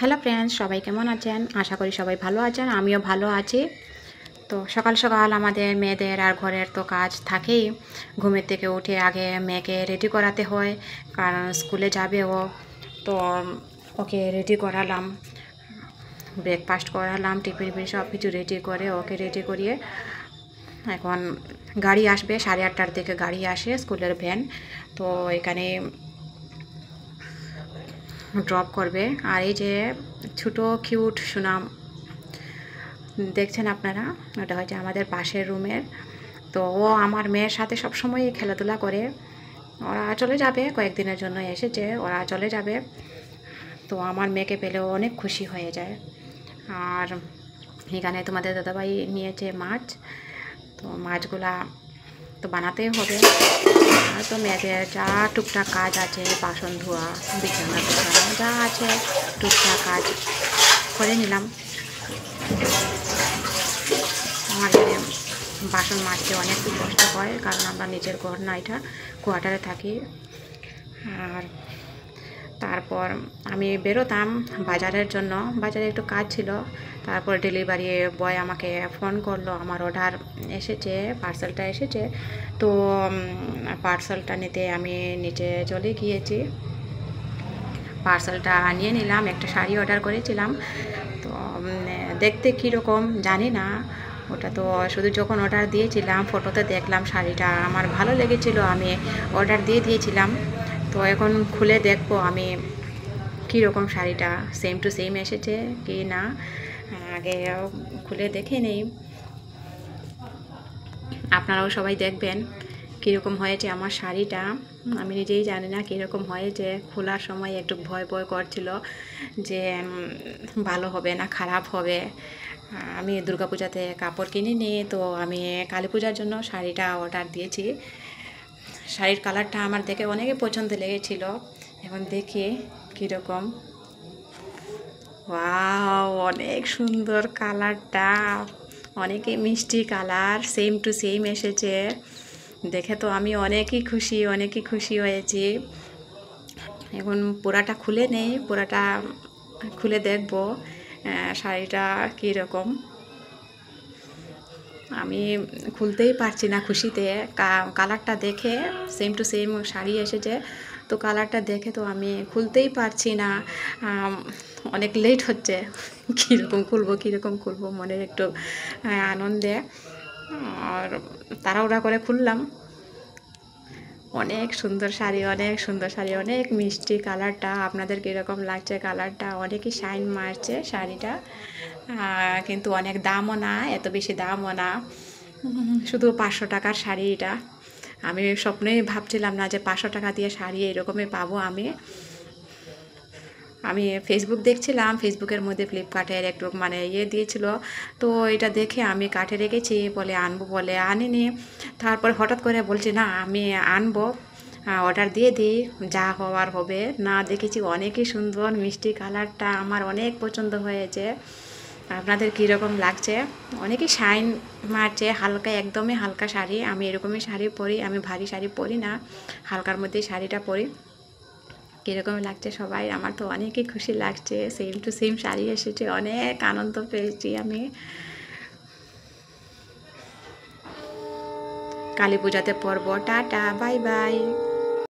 Hello friends, সবাই কেমন আছেন? আশা করি সবাই ভালো আছেন, আমিও ভালো আছি। তো সকাল সকাল আমাদের মেয়েদের আর ঘরের তো কাজ থাকেই। ঘুমের থেকে উঠে আগে মেয়েকে রেডি করাতে হয়, কারণ স্কুলে যাবে ও। তো ওকে রেডি করালাম, ব্রেকফাস্ট করালাম, টিফিন সব কিছু রেডি করে ওকে রেডি করিয়ে এখন গাড়ি আসবে 8:30টার দিকে গাড়ি আসে, স্কুলের ভ্যান। তো এখানে ড্রপ করবে। আর এই যে ছোটো কিউট সুনাম দেখছেন আপনারা, ওটা হচ্ছে আমাদের পাশের রুমের। তো ও আমার মেয়ের সাথে সবসময় খেলাধুলা করে। ওরা চলে যাবে, কয়েকদিনের জন্য এসেছে, ওরা চলে যাবে। তো আমার মেয়েকে পেলেও অনেক খুশি হয়ে যায়। আর এখানে তোমাদের দাদাভাই নিয়েছে মাছ, তো মাছগুলা তো বানাতেই হবে। আর তো মেয়েদের যা টুকটাক কাজ আছে, বাসন ধোয়া, বিছানা গোছানো, যা আছে টুকটাক কাজ করে নিলাম। আমাদের বাসন মাজতে অনেক কষ্ট হয়, কারণ আমরা নিজের ঘর না, এটা কোয়ার্টারে থাকি। আর তারপর আমি বেরোতাম বাজারের জন্য, বাজারে একটু কাজ ছিল। তারপর ডেলিভারি বয় আমাকে ফোন করলো, আমার অর্ডার এসেছে, পার্সেলটা এসেছে। তো পার্সেলটা নিতে আমি নিচে চলে গিয়েছি, পার্সেলটা নিয়ে নিলাম। একটা শাড়ি অর্ডার করেছিলাম, তো দেখতে কীরকম জানি না, ওটা তো শুধু যখন অর্ডার দিয়েছিলাম ফটোতে দেখলাম শাড়িটা আমার ভালো লেগেছিল, আমি অর্ডার দিয়ে দিয়েছিলাম। তো এখন খুলে দেখবো আমি কীরকম শাড়িটা সেম টু সেম এসেছে কি না, আগে খুলে দেখে নেই। আপনারাও সবাই দেখবেন কীরকম হয়েছে আমার শাড়িটা। আমি নিজেই জানি না কীরকম হয়েছে, খোলার সময় একটু ভয় ভয় করছিল যে ভালো হবে না খারাপ হবে। আমি দুর্গাপূজাতে কাপড় কিনিনি, তো আমি কালী পূজার জন্য শাড়িটা অর্ডার দিয়েছি। শাড়ির কালারটা আমার দেখে অনেকে পছন্দ লেগেছিল, এখন দেখি কীরকম। ওয়াও, অনেক সুন্দর কালারটা, অনেকই মিষ্টি কালার, সেম টু সেম এসেছে। দেখে তো আমি অনেকই খুশি হয়েছি। এখন পুরাটা খুলে নেই, পুরাটা খুলে দেখব শাড়িটা কীরকম। আমি খুলতেই পারছি না খুশিতে, কালারটা দেখে সেম টু সেম শাড়ি এসেছে, তো কালারটা দেখে তো আমি খুলতেই পারছি না। অনেক লেট হচ্ছে, কীরকম খুলবো মনের একটু আনন্দে। আর তাড়াহুড়া করে খুললাম। অনেক সুন্দর শাড়ি, অনেক মিষ্টি কালারটা। আপনাদের কীরকম লাগছে কালারটা? অনেকই শাইন মারছে শাড়িটা, কিন্তু অনেক দামও না, এত বেশি দামও না, শুধু 500 টাকার শাড়ি এটা। আমি স্বপ্নেই ভাবছিলাম না যে 500 টাকা দিয়ে শাড়ি এরকমই পাবো আমি ফেসবুক দেখছিলাম, ফেসবুকের মধ্যে ফ্লিপকার্টের একটু দিয়েছিল, তো এটা দেখে আমি কার্টে রেখেছি, বলে আনবো বলে আনিনি। তারপর হঠাৎ করে বলছি না আমি আনবো, অর্ডার দিয়ে দিই, যা হওয়ার হবে। না, দেখেছি অনেকই সুন্দর মিষ্টি কালারটা, আমার অনেক পছন্দ হয়েছে। আপনাদের কীরকম লাগছে? অনেকই শাইন মারছে, হালকা, একদমই হালকা শাড়ি। আমি এরকমই শাড়ি পরি, আমি ভারী শাড়ি পরি না, হালকার মধ্যে শাড়িটা পরি। কীরকম লাগছে সবাই? আমার তো অনেকই খুশি লাগছে, সেম টু সেম শাড়ি এসেছে, অনেক আনন্দ পেয়েছি আমি। কালী পূজাতে পরবো। Tata, bye bye.